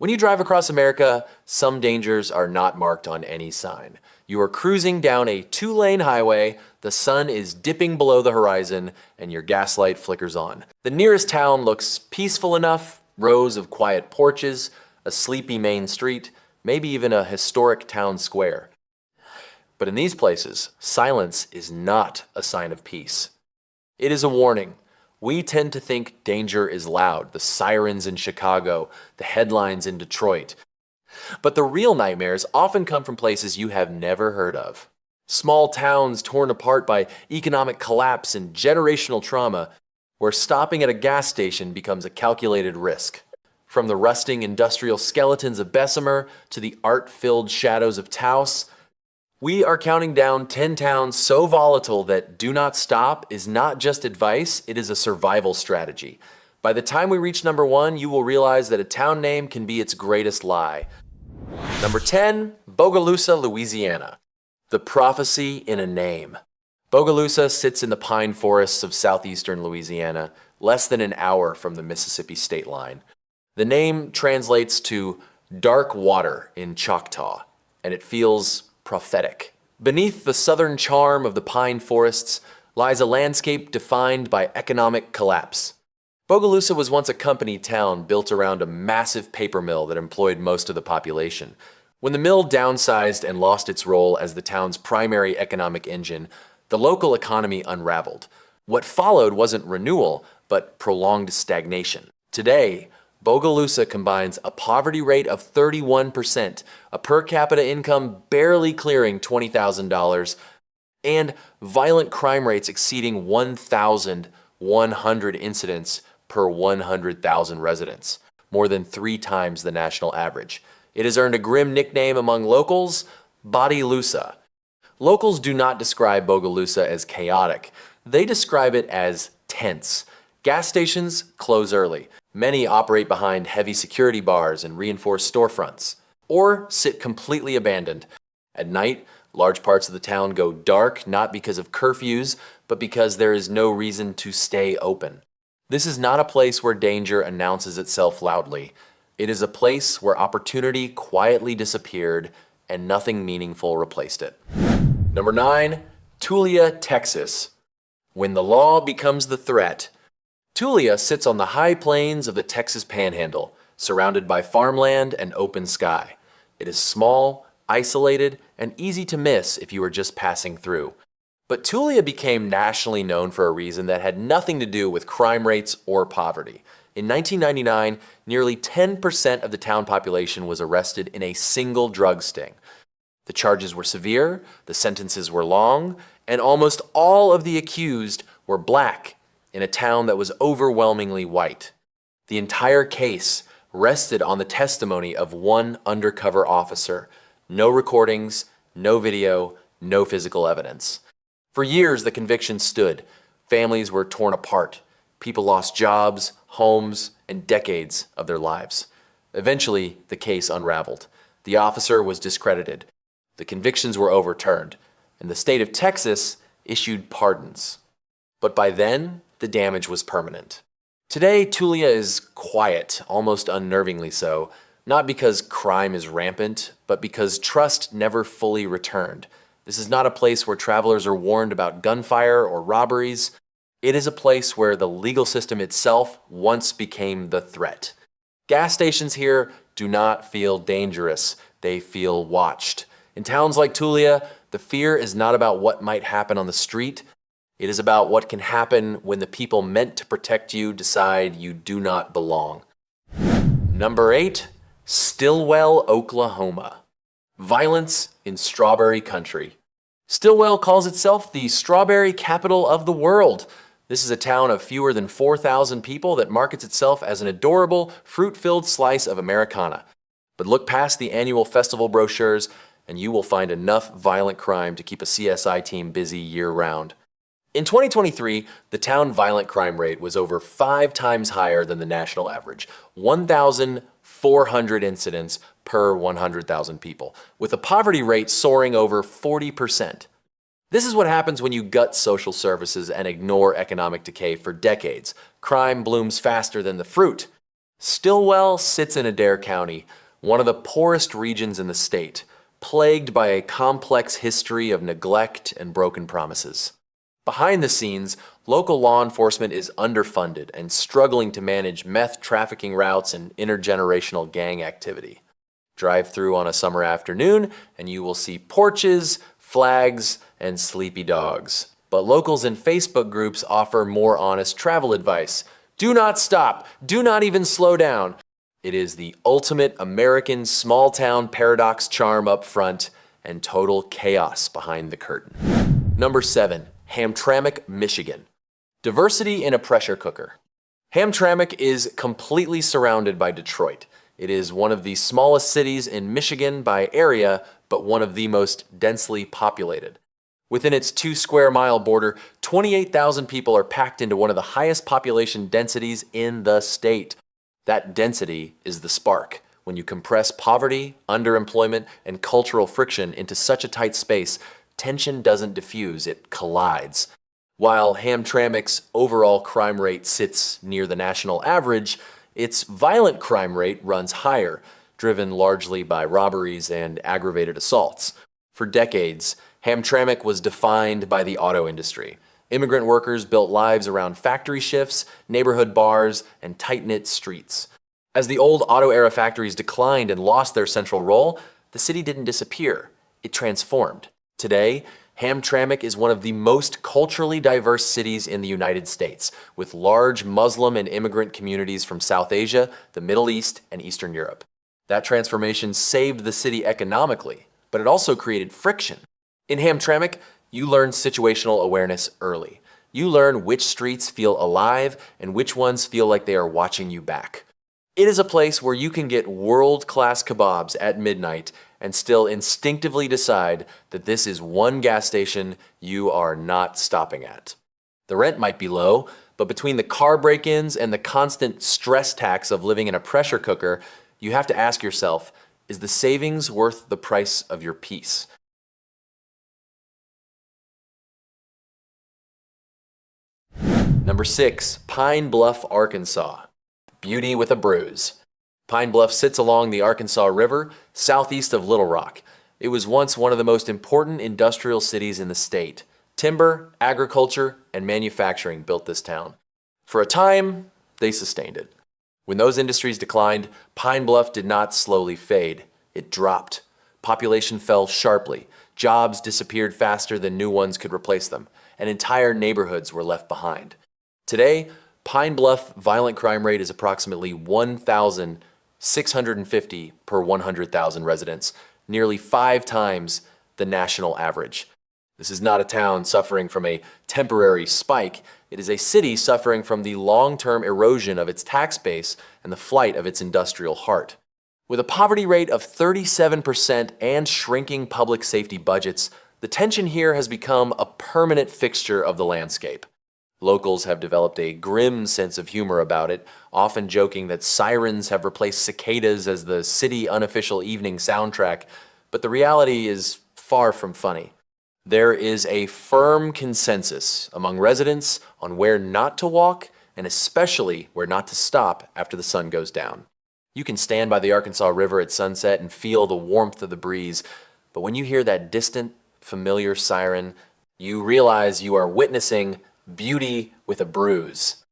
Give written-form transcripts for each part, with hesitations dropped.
When you drive across America, some dangers are not marked on any sign. You are cruising down a two-lane highway, the sun is dipping below the horizon, and your gas light flickers on. The nearest town looks peaceful enough, rows of quiet porches, a sleepy main street, maybe even a historic town square. But in these places, silence is not a sign of peace. It is a warning. We tend to think danger is loud, the sirens in Chicago, the headlines in Detroit. But the real nightmares often come from places you have never heard of. Small towns torn apart by economic collapse and generational trauma, where stopping at a gas station becomes a calculated risk. From the rusting industrial skeletons of Bessemer to the art-filled shadows of Taos, we are counting down 10 towns so volatile that do not stop is not just advice, it is a survival strategy. By the time we reach number 1, you will realize that a town name can be its greatest lie. Number 10, Bogalusa, Louisiana. The prophecy in a name. Bogalusa sits in the pine forests of southeastern Louisiana, less than an hour from the Mississippi state line. The name translates to dark water in Choctaw, and it feels prophetic. Beneath the southern charm of the pine forests lies a landscape defined by economic collapse. Bogalusa was once a company town built around a massive paper mill that employed most of the population. When the mill downsized and lost its role as the town's primary economic engine, the local economy unraveled. What followed wasn't renewal, but prolonged stagnation. Today, Bogalusa combines a poverty rate of 31%, a per capita income barely clearing $20,000, and violent crime rates exceeding 1,100 incidents per 100,000 residents, more than 3 times the national average. It has earned a grim nickname among locals, Bogalusa. Locals do not describe Bogalusa as chaotic. They describe it as tense. Gas stations close early. Many operate behind heavy security bars and reinforced storefronts, or sit completely abandoned. At night, large parts of the town go dark not because of curfews, but because there is no reason to stay open. This is not a place where danger announces itself loudly. It is a place where opportunity quietly disappeared and nothing meaningful replaced it. Number 9, Tulia, Texas. When the law becomes the threat. Tulia sits on the high plains of the Texas Panhandle, surrounded by farmland and open sky. It is small, isolated, and easy to miss if you are just passing through. But Tulia became nationally known for a reason that had nothing to do with crime rates or poverty. In 1999, nearly 10% of the town population was arrested in a single drug sting. The charges were severe, the sentences were long, and almost all of the accused were black in a town that was overwhelmingly white. The entire case rested on the testimony of one undercover officer. No recordings, no video, no physical evidence. For years, the conviction stood. Families were torn apart. People lost jobs, homes, and decades of their lives. Eventually, the case unraveled. The officer was discredited. The convictions were overturned, and the state of Texas issued pardons. But by then, the damage was permanent. Today, Tulia is quiet, almost unnervingly so, not because crime is rampant, but because trust never fully returned. This is not a place where travelers are warned about gunfire or robberies. It is a place where the legal system itself once became the threat. Gas stations here do not feel dangerous. They feel watched. In towns like Tulia, the fear is not about what might happen on the street. It is about what can happen when the people meant to protect you decide you do not belong. Number 8, Stillwell, Oklahoma. Violence in strawberry country. Stillwell calls itself the strawberry capital of the world. This is a town of fewer than 4,000 people that markets itself as an adorable, fruit-filled slice of Americana. But look past the annual festival brochures, and you will find enough violent crime to keep a CSI team busy year-round. In 2023, the town violent crime rate was over 5 times higher than the national average, 1,400 incidents per 100,000 people, with a poverty rate soaring over 40%. This is what happens when you gut social services and ignore economic decay for decades. Crime blooms faster than the fruit. Stillwell sits in Adair County, one of the poorest regions in the state, plagued by a complex history of neglect and broken promises. Behind the scenes, local law enforcement is underfunded and struggling to manage meth trafficking routes and intergenerational gang activity. Drive through on a summer afternoon, and you will see porches, flags, and sleepy dogs. But locals in Facebook groups offer more honest travel advice. Do not stop. Do not even slow down. It is the ultimate American small-town paradox charm up front and total chaos behind the curtain. Number 7. Hamtramck, Michigan. Diversity in a pressure cooker. Hamtramck is completely surrounded by Detroit. It is one of the smallest cities in Michigan by area, but one of the most densely populated. Within its 2-square-mile border, 28,000 people are packed into one of the highest population densities in the state. That density is the spark. When you compress poverty, underemployment, and cultural friction into such a tight space, tension doesn't diffuse, it collides. While Hamtramck's overall crime rate sits near the national average, its violent crime rate runs higher, driven largely by robberies and aggravated assaults. For decades, Hamtramck was defined by the auto industry. Immigrant workers built lives around factory shifts, neighborhood bars, and tight-knit streets. As the old auto-era factories declined and lost their central role, the city didn't disappear. It transformed. Today, Hamtramck is one of the most culturally diverse cities in the United States, with large Muslim and immigrant communities from South Asia, the Middle East, and Eastern Europe. That transformation saved the city economically, but it also created friction. In Hamtramck, you learn situational awareness early. You learn which streets feel alive and which ones feel like they are watching you back. It is a place where you can get world-class kebabs at midnight and still instinctively decide that this is one gas station you are not stopping at. The rent might be low, but between the car break-ins and the constant stress tax of living in a pressure cooker, you have to ask yourself, is the savings worth the price of your peace? Number 6, Pine Bluff, Arkansas. Beauty with a bruise. Pine Bluff sits along the Arkansas River, southeast of Little Rock. It was once one of the most important industrial cities in the state. Timber, agriculture, and manufacturing built this town. For a time, they sustained it. When those industries declined, Pine Bluff did not slowly fade. It dropped. Population fell sharply. Jobs disappeared faster than new ones could replace them, and entire neighborhoods were left behind. Today, Pine Bluff violent crime rate is approximately 1,650 per 100,000 residents, nearly 5 times the national average. This is not a town suffering from a temporary spike. It is a city suffering from the long-term erosion of its tax base and the flight of its industrial heart. With a poverty rate of 37% and shrinking public safety budgets, the tension here has become a permanent fixture of the landscape. Locals have developed a grim sense of humor about it, often joking that sirens have replaced cicadas as the city unofficial evening soundtrack, but the reality is far from funny. There is a firm consensus among residents on where not to walk and especially where not to stop after the sun goes down. You can stand by the Arkansas River at sunset and feel the warmth of the breeze, but when you hear that distant, familiar siren, you realize you are witnessing beauty with a bruise.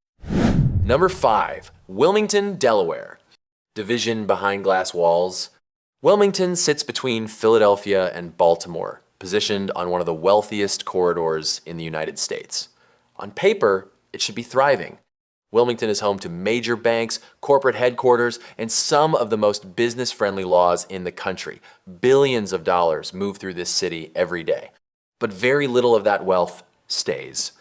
Number 5, Wilmington, Delaware. Division behind glass walls. Wilmington sits between Philadelphia and Baltimore, positioned on one of the wealthiest corridors in the United States. On paper, it should be thriving. Wilmington is home to major banks, corporate headquarters, and some of the most business-friendly laws in the country. Billions of dollars move through this city every day. But very little of that wealth stays.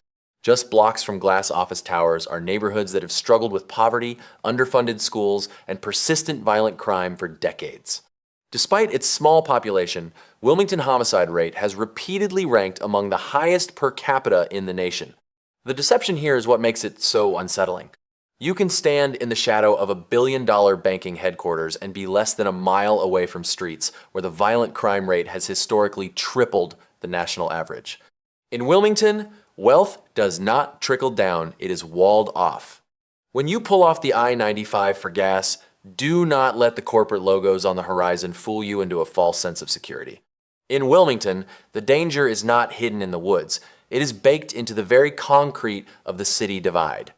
Just blocks from glass office towers are neighborhoods that have struggled with poverty, underfunded schools, and persistent violent crime for decades. Despite its small population, Wilmington homicide rate has repeatedly ranked among the highest per capita in the nation. The deception here is what makes it so unsettling. You can stand in the shadow of $1 billion banking headquarters and be less than a mile away from streets where the violent crime rate has historically tripled the national average. In Wilmington, wealth does not trickle down, it is walled off. When you pull off the I-95 for gas, do not let the corporate logos on the horizon fool you into a false sense of security. In Wilmington, the danger is not hidden in the woods. It is baked into the very concrete of the city divide.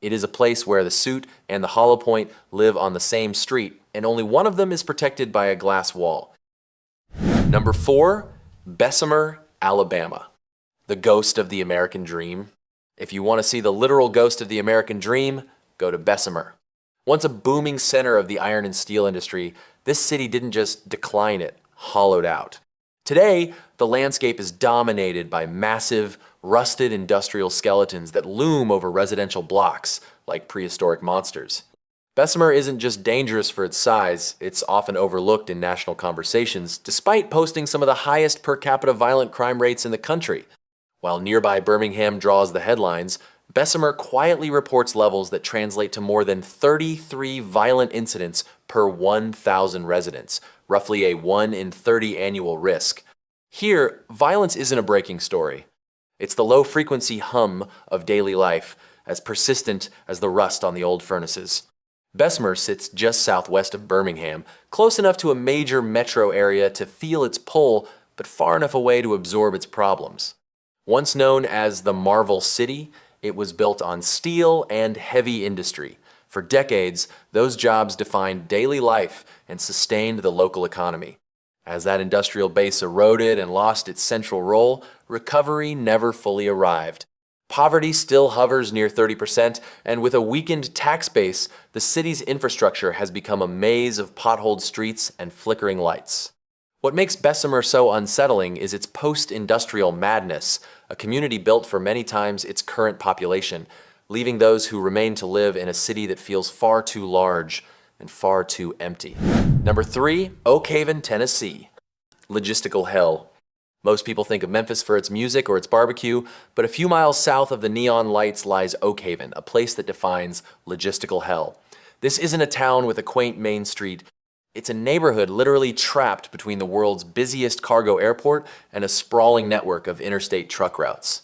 It is a place where the Suit and the Hollow Point live on the same street, and only one of them is protected by a glass wall. Number 4, Bessemer, Alabama. The ghost of the American dream. If you want to see the literal ghost of the American dream, go to Bessemer. Once a booming center of the iron and steel industry, this city didn't just decline, it hollowed out. Today, the landscape is dominated by massive, rusted industrial skeletons that loom over residential blocks like prehistoric monsters. Bessemer isn't just dangerous for its size, it's often overlooked in national conversations, despite posting some of the highest per capita violent crime rates in the country. While nearby Birmingham draws the headlines, Bessemer quietly reports levels that translate to more than 33 violent incidents per 1,000 residents, roughly a 1 in 30 annual risk. Here, violence isn't a breaking story. It's the low-frequency hum of daily life, as persistent as the rust on the old furnaces. Bessemer sits just southwest of Birmingham, close enough to a major metro area to feel its pull, but far enough away to absorb its problems. Once known as the Marvel City, it was built on steel and heavy industry. For decades, those jobs defined daily life and sustained the local economy. As that industrial base eroded and lost its central role, recovery never fully arrived. Poverty still hovers near 30%, and with a weakened tax base, the city's infrastructure has become a maze of potholed streets and flickering lights. What makes Bessemer so unsettling is its post-industrial madness, a community built for many times its current population, leaving those who remain to live in a city that feels far too large and far too empty. Number 3, Oak Haven, Tennessee. Logistical hell. Most people think of Memphis for its music or its barbecue, but a few miles south of the neon lights lies Oak Haven, a place that defines logistical hell. This isn't a town with a quaint main street. It's a neighborhood literally trapped between the world's busiest cargo airport and a sprawling network of interstate truck routes.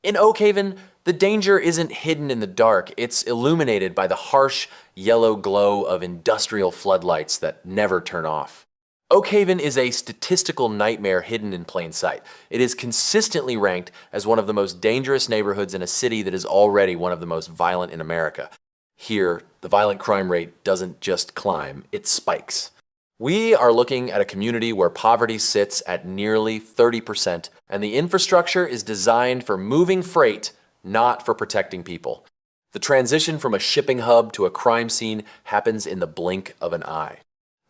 In Oak Haven, the danger isn't hidden in the dark, it's illuminated by the harsh yellow glow of industrial floodlights that never turn off. Oak Haven is a statistical nightmare hidden in plain sight. It is consistently ranked as one of the most dangerous neighborhoods in a city that is already one of the most violent in America. Here, the violent crime rate doesn't just climb, it spikes. We are looking at a community where poverty sits at nearly 30%, and the infrastructure is designed for moving freight, not for protecting people. The transition from a shipping hub to a crime scene happens in the blink of an eye.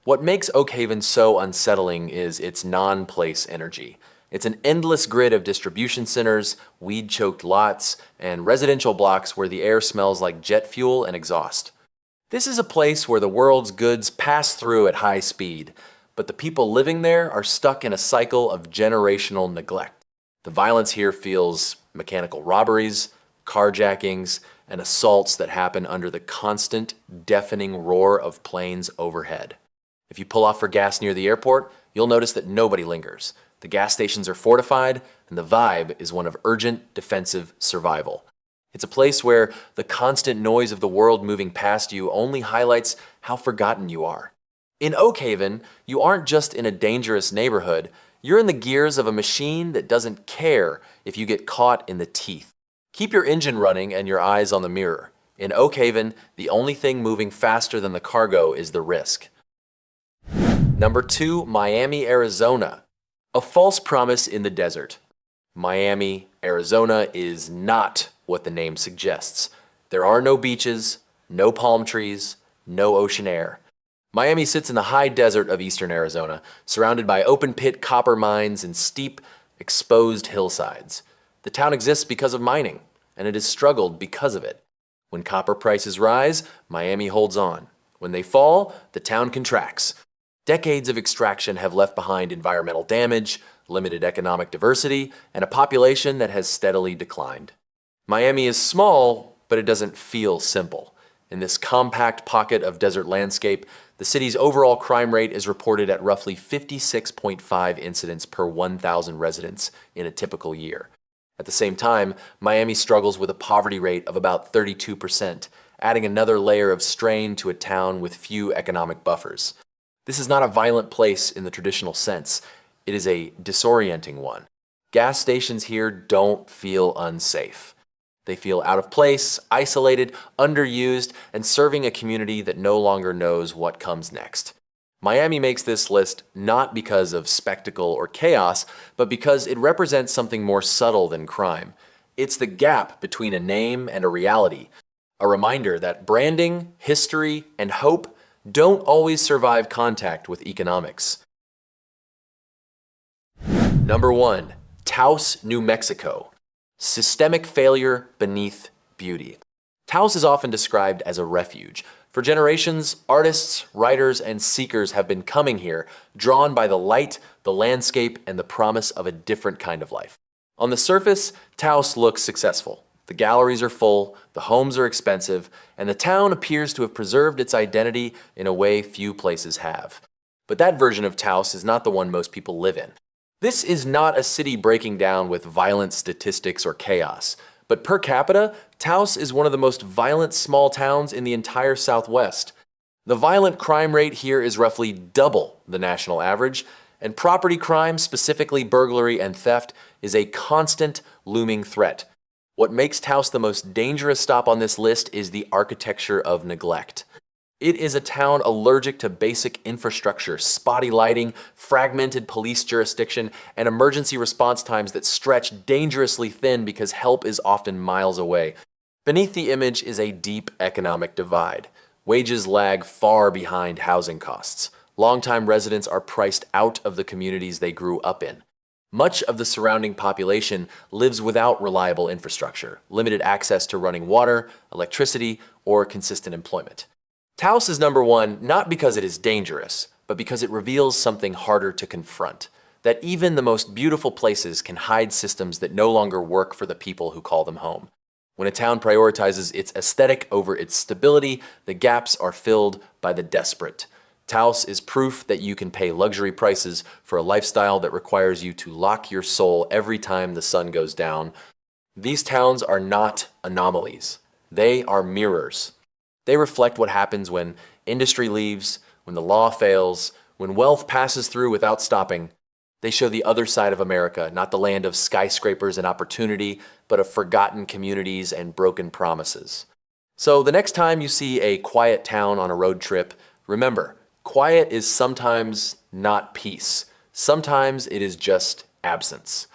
What makes Oak Haven so unsettling is its non-place energy. It's an endless grid of distribution centers, weed-choked lots, and residential blocks where the air smells like jet fuel and exhaust. This is a place where the world's goods pass through at high speed, but the people living there are stuck in a cycle of generational neglect. The violence here feels mechanical robberies, carjackings, and assaults that happen under the constant, deafening roar of planes overhead. If you pull off for gas near the airport, you'll notice that nobody lingers. The gas stations are fortified, and the vibe is one of urgent defensive survival. It's a place where the constant noise of the world moving past you only highlights how forgotten you are. In Oak Haven, you aren't just in a dangerous neighborhood, you're in the gears of a machine that doesn't care if you get caught in the teeth. Keep your engine running and your eyes on the mirror. In Oak Haven, the only thing moving faster than the cargo is the risk. Number 2, Miami, Arizona. A false promise in the desert. Miami, Arizona is not what the name suggests. There are no beaches, no palm trees, no ocean air. Miami sits in the high desert of eastern Arizona, surrounded by open-pit copper mines and steep, exposed hillsides. The town exists because of mining, and it has struggled because of it. When copper prices rise, Miami holds on. When they fall, the town contracts. Decades of extraction have left behind environmental damage, limited economic diversity, and a population that has steadily declined. Miami is small, but it doesn't feel simple. In this compact pocket of desert landscape, the city's overall crime rate is reported at roughly 56.5 incidents per 1,000 residents in a typical year. At the same time, Miami struggles with a poverty rate of about 32%, adding another layer of strain to a town with few economic buffers. This is not a violent place in the traditional sense. It is a disorienting one. Gas stations here don't feel unsafe. They feel out of place, isolated, underused, and serving a community that no longer knows what comes next. Miami makes this list not because of spectacle or chaos, but because it represents something more subtle than crime. It's the gap between a name and a reality, a reminder that branding, history, and hope don't always survive contact with economics. Number 1. Taos, New Mexico. Systemic failure beneath beauty. Taos is often described as a refuge. For generations, artists, writers, and seekers have been coming here, drawn by the light, the landscape, and the promise of a different kind of life. On the surface, Taos looks successful. The galleries are full, the homes are expensive, and the town appears to have preserved its identity in a way few places have. But that version of Taos is not the one most people live in. This is not a city breaking down with violent statistics or chaos. But per capita, Taos is one of the most violent small towns in the entire Southwest. The violent crime rate here is roughly double the national average, and property crime, specifically burglary and theft, is a constant looming threat. What makes Taos the most dangerous stop on this list is the architecture of neglect. It is a town allergic to basic infrastructure, spotty lighting, fragmented police jurisdiction, and emergency response times that stretch dangerously thin because help is often miles away. Beneath the image is a deep economic divide. Wages lag far behind housing costs. Longtime residents are priced out of the communities they grew up in. Much of the surrounding population lives without reliable infrastructure, limited access to running water, electricity, or consistent employment. Taos is number 1 not because it is dangerous, but because it reveals something harder to confront. That even the most beautiful places can hide systems that no longer work for the people who call them home. When a town prioritizes its aesthetic over its stability, the gaps are filled by the desperate. Taos is proof that you can pay luxury prices for a lifestyle that requires you to lock your soul every time the sun goes down. These towns are not anomalies. They are mirrors. They reflect what happens when industry leaves, when the law fails, when wealth passes through without stopping. They show the other side of America, not the land of skyscrapers and opportunity, but of forgotten communities and broken promises. So the next time you see a quiet town on a road trip, remember, quiet is sometimes not peace. Sometimes it is just absence.